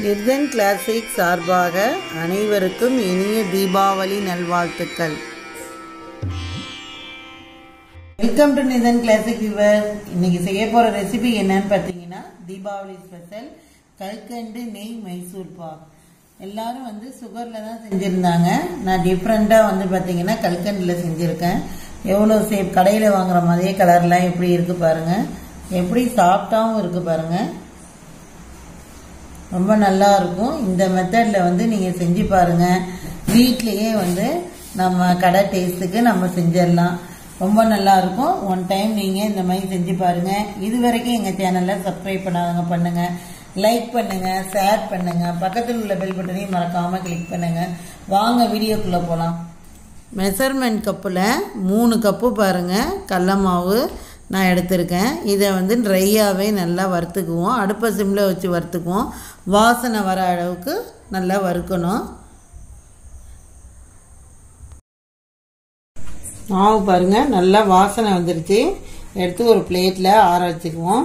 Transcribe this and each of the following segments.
நிர்தன் classic சார்பாக அனைவருக்கும் இனிய தீபாவளி நல்வாழ்த்துக்கள். Welcome to Nirthan classic viewer. இன்னைக்கு செய்ய போற ரெசிபி என்னன்னு பார்த்தீங்கன்னா தீபாவளி ஸ்பெஷல் கல்கண்டு நெய் மைசூர் பாக். எல்லாரும் சுகர்ல தான் செஞ்சிருந்தாங்க. நான் டிஃப்ரெண்டா பார்த்தீங்கன்னா கல்கண்டுல செஞ்சிருக்கேன். எவ்வளவு சேப் கடையில வாங்குற மாதிரியே கலர்லாம் எப்படி இருக்கு பாருங்க, எப்படி சாஃப்டாவும் இருக்கு பாருங்க, ரொம்ப நல்லா இருக்கும். இந்த மெத்தட்ல நீங்க செஞ்சு பாருங்க. வீட்லயே நம்ம கடை டேஸ்ட்டுக்கு நம்ம செஞ்சிடலாம். ரொம்ப நல்லா இருக்கும். ஒன் டைம் நீங்க இந்த மாதிரி செஞ்சு பாருங்க. இது வரைக்கும் எங்க சேனல்ல சப்ஸ்கிரைப் பண்ணாதவங்க பண்ணுங்க, லைக் பண்ணுங்க, ஷேர் பண்ணுங்க, பக்கத்தில் உள்ள பெல் பட்டனையும் மறக்காம கிளிக் பண்ணுங்க. வாங்க வீடியோக்குள்ள போலாம். மெஷர்மெண்ட் கப்பில் 3 கப்பு பாருங்க கடல மாவு நான் எடுத்திருக்கேன். இதை ட்ரையாகவே நல்லா வறுத்துக்குவோம். அடுப்பை சிம்மில் வச்சு வறுத்துக்குவோம். வாசனை வர அளவுக்கு நல்லா வறுக்கணும். மாவு பாருங்க நல்லா வாசனை வந்துருச்சு. எடுத்து ஒரு பிளேட்டில் ஆற வச்சுக்குவோம்.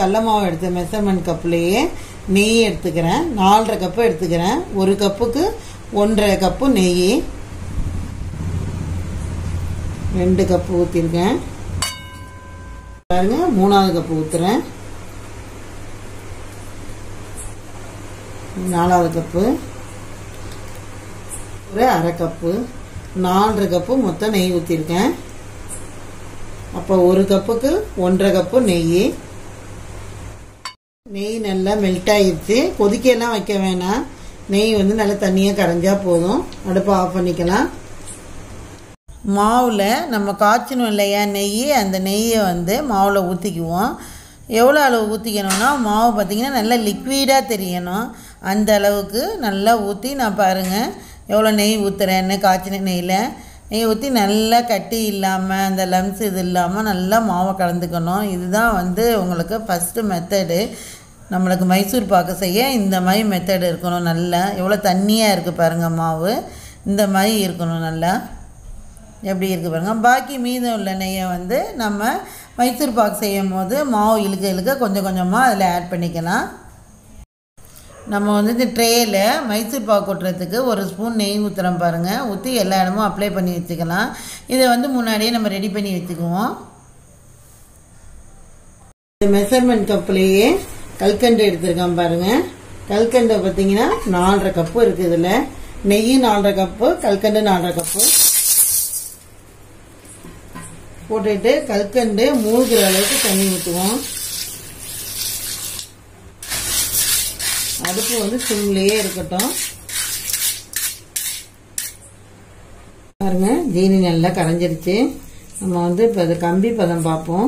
கடல மாவு எடுத்த மெஷர்மெண்ட் கப்புலேயே நெய் எடுத்துக்கிறேன். 4.5 கப்பு எடுத்துக்கிறேன். 1 கப்புக்கு 1.5 கப்பு நெய். 2 கப்பு ஊற்றிருக்கேன் பாருங்க. 3வது கப்பு ஊற்றுறேன். 4வது கப்பு, ஒரு 1/2 கப்பு, 4.5 கப்பு மொத்தம் நெய் ஊற்றிருக்கேன். அப்போ 1 கப்புக்கு 1.5 கப்பு நெய். நெய் நல்லா மெல்ட் ஆயிடுச்சு. கொதிக்கலாம் வைக்க வேணாம். நெய் நல்லா தண்ணியாக கரைஞ்சா போதும். அடுப்பை ஆஃப் பண்ணிக்கலாம். மாவில் நம்ம காய்ச்சணும் இல்லையா நெய், அந்த நெய்யை மாவில் ஊற்றிக்குவோம். எவ்வளோ அளவு ஊற்றிக்கணும்னா மாவு பார்த்திங்கன்னா நல்லா லிக்விடாக தெரியணும். அந்த அளவுக்கு நல்லா ஊற்றி நான் பாருங்கள் எவ்வளோ நெய் ஊற்றுறேன்னு. காய்ச்சின நெய் ஊற்றி நல்லா கட்டி இல்லாமல் அந்த லம்ஸ் இது இல்லாமல் நல்லா மாவை கலந்துக்கணும். இதுதான் உங்களுக்கு ஃபஸ்ட்டு மெத்தடு. நம்மளுக்கு மைசூர் பாக்கு செய்ய இந்த மாதிரி மெத்தடு இருக்கணும். நல்லா எவ்வளோ தண்ணியாக இருக்குது பாருங்கள் மாவு. இந்த மாதிரி இருக்கணும். நல்லா எப்படி இருக்குது பாருங்கள். பாக்கி மீதம் உள்ள நெய்யை நம்ம மைசூர் பாக் செய்யும் போது மாவு இழுக்க கொஞ்சம் கொஞ்சமாக அதில் ஆட் பண்ணிக்கலாம். நம்ம இந்த ட்ரேயில் மைசூர் பாக் கொட்டுறதுக்கு 1 ஸ்பூன் நெய் ஊற்றுறோம் பாருங்கள். ஊற்றி எல்லா இடமும் அப்ளை பண்ணி வச்சுக்கலாம். இதை முன்னாடியே நம்ம ரெடி பண்ணி வச்சுக்குவோம். இந்த மெஷர்மெண்ட் கப்புலேயே கல்கண்டு எடுத்துருக்கோம் பாருங்கள். கல்கண்டை பார்த்தீங்கன்னா 4.5 கப்பு இருக்குது. இதில் நெய் 4.5 கப்பு, கல்கண்டு 4.5 கப்பு போட்டுட்டு கல்கண்டு மூழ்கிற அளவுக்கு தண்ணி ஊற்றுவோம். அடுப்பு சிம்லேயே இருக்கட்டும். பாருங்க ஜீனி நல்லா கரைஞ்சிருச்சு. நம்ம இப்போ அது கம்பி பதம் பார்ப்போம்.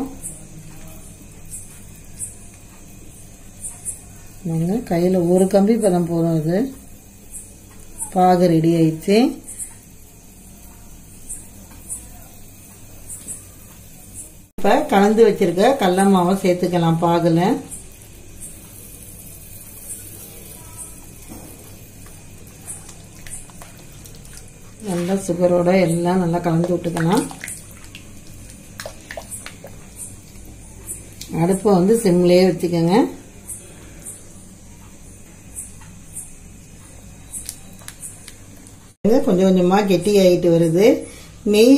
கையில் ஒரு கம்பி பதம் போதும். இது பாகு ரெடி ஆயிடுச்சு. இப்போ கலந்து வச்சிருக்க கடல மாவை சேர்த்துக்கலாம் பாகுல. நல்லா சுகரோட எல்லாம் நல்லா கலந்து விட்டுக்கலாம். அடுப்பை சிம்லேயே வச்சுக்கோங்க. கொஞ்சம் கொஞ்சமா கெட்டி ஆகிட்டு வருது. நெய்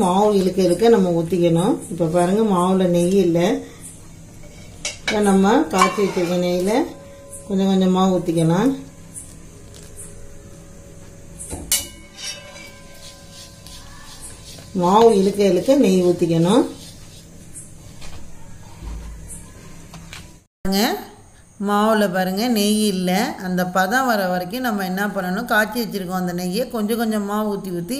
மாவு இழுக்க நம்ம ஊற்றிக்கணும். இப்போ பாருங்க மாவுல நெய் இல்லை. இப்போ நம்ம காய்ச்சி வச்சிருக்க நெய்யில கொஞ்சம் கொஞ்சமாக ஊற்றிக்கலாம். மாவு இழுக்க நெய் ஊற்றிக்கணும். மாவில் பாருங்கள் நெய் இல்லை. அந்த பதம் வர வரைக்கும் நம்ம என்ன பண்ணணும், காய்ச்சி வச்சுருக்கோம் அந்த நெய்யை கொஞ்சம் கொஞ்சமாக ஊற்றி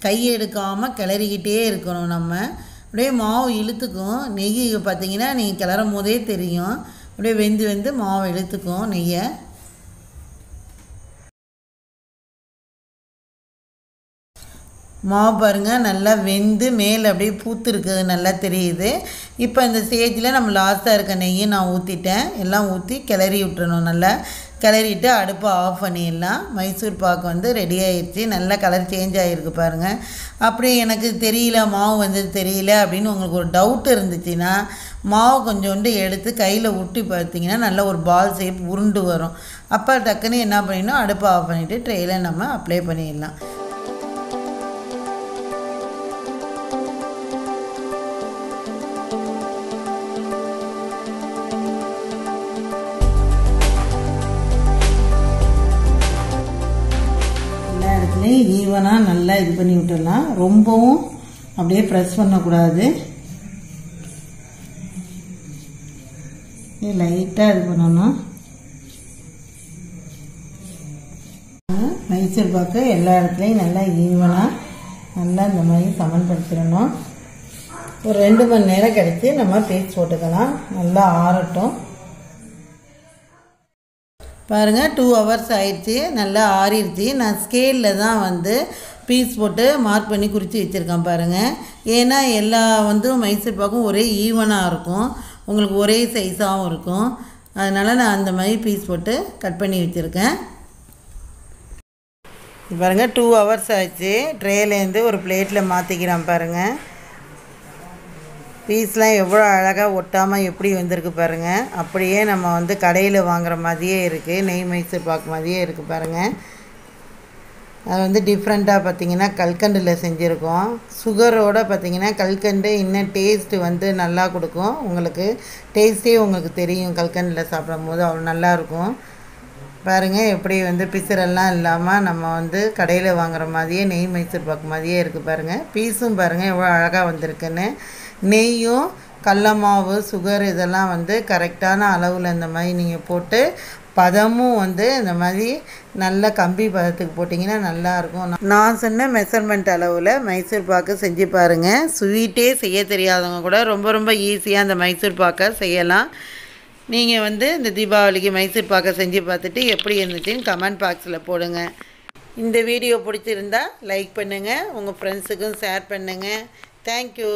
கையை எடுக்காமல் கிளறிக்கிட்டே இருக்கணும். நம்ம அப்படியே மாவு இழுத்துக்கும். நெய் பார்த்தீங்கன்னா நீங்கள் கிளறும் போதே தெரியும். அப்படியே வெந்து மாவு இழுத்துக்கும் நெய்யை. மாவு பாருங்கள் நல்லா வெந்து மேலே அப்படியே பூத்து இருக்குது நல்லா தெரியுது. இப்போ இந்த ஸ்டேஜில் நம்ம லாஸ்ட்டாக இருக்க நெய்யை நான் ஊற்றிட்டேன். எல்லாம் ஊற்றி கிளறி விட்டுறணும். நல்லா கிளறிட்டு அடுப்பை ஆஃப் பண்ணிடலாம். மைசூர் பாக்கு வந்து ரெடி ஆகிடுச்சு. நல்லா கலர் சேஞ்ச் ஆகிருக்கு பாருங்கள். அப்படி எனக்கு தெரியல, மாவு வந்தது தெரியல அப்படின்னு உங்களுக்கு ஒரு டவுட் இருந்துச்சுன்னா மாவு கொஞ்சோண்டு எடுத்து கையில் உருட்டி பார்த்தீங்கன்னா நல்ல ஒரு பால் ஷேப் உருண்டு வரும். அப்போ டக்குன்னு என்ன பண்ணிடணும், அடுப்பை ஆஃப் பண்ணிவிட்டு ட்ரேயில் நம்ம அப்ளை பண்ணிடலாம். ஈவனாக நல்லா இது பண்ணி விட்டுடலாம். ரொம்பவும் அப்படியே ப்ரெஸ் பண்ணக்கூடாது. லைட்டாக இது பண்ணணும். மைசூர் பாக்கு எல்லா இடத்துலையும் நல்லா ஈவனாக நல்லா இந்த மாதிரி சமன்படுத்திடணும். ஒரு 2 மணி நேரம் கழித்து நம்ம பேஸ்ட் போட்டுக்கலாம். நல்லா ஆறட்டும். பாருங்கள் 2 hours ஆயிடுச்சு. நல்லா ஆறிடுச்சு. நான் ஸ்கேலில் தான் வந்து பீஸ் போட்டு மார்க் பண்ணி குறித்து வச்சுருக்கேன் பாருங்கள். ஏன்னா எல்லா வந்து மைசூர் பாக்கும் ஒரே ஈவனாக இருக்கும், உங்களுக்கு ஒரே சைஸாகவும் இருக்கும். அதனால் நான் அந்த மாதிரி பீஸ் போட்டு கட் பண்ணி வச்சுருக்கேன். பாருங்கள் 2 hours ஆச்சு. ட்ரேலேருந்து ஒரு பிளேட்டில் மாற்றிக்கிறேன் பாருங்கள். பீஸ்லாம் எவ்வளோ அழகாக ஒட்டாமல் எப்படி வந்திருக்கு பாருங்கள். அப்படியே நம்ம வந்து கடையில் வாங்குகிற மாதிரியே இருக்குது. நெய் மைசூர் பாக்கு மாதிரியே இருக்குது பாருங்கள். அது வந்து டிஃப்ரெண்ட்டாக பார்த்திங்கன்னா கல்கண்டில் செஞ்சுருக்கோம். சுகரோடு பார்த்திங்கன்னா கல்கண்டு இன்னும் டேஸ்ட்டு வந்து நல்லா கொடுக்கும். உங்களுக்கு டேஸ்ட்டே உங்களுக்கு தெரியும். கல்கண்டில் சாப்பிடும் போது அவ்வளோ நல்லாயிருக்கும். பாருங்கள் எப்படி வந்து பிசுரெல்லாம் இல்லாமல் நம்ம வந்து கடையில் வாங்குகிற மாதிரியே நெய் மைசூர் பாக்கு மாதிரியே இருக்குது பாருங்கள். பீஸும் பாருங்கள் எவ்வளோ அழகாக வந்திருக்குன்னு. நெய்யும் கடல மாவு சுகர் இதெல்லாம் வந்து கரெக்டான அளவில் இந்த மாதிரி நீங்கள் போட்டு பதமும் வந்து இந்த மாதிரி நல்ல கம்பி பதத்துக்கு போட்டிங்கன்னா நல்லாயிருக்கும். நான் சொன்ன மெஷர்மெண்ட் அளவில் மைசூர் பாக்கு செஞ்சு பாருங்கள். ஸ்வீட்டே செய்ய தெரியாதவங்க கூட ரொம்ப ரொம்ப ஈஸியாக அந்த மைசூர் பாக்கை செய்யலாம். நீங்கள் வந்து இந்த தீபாவளிக்கு மைசூர் பாக்கை செஞ்சு பார்த்துட்டு எப்படி இருந்துச்சுன்னு கமெண்ட் பாக்ஸில் போடுங்க. இந்த வீடியோ பிடிச்சிருந்தா லைக் பண்ணுங்கள், உங்கள் ஃப்ரெண்ட்ஸுக்கும் ஷேர் பண்ணுங்கள். தேங்க்யூ.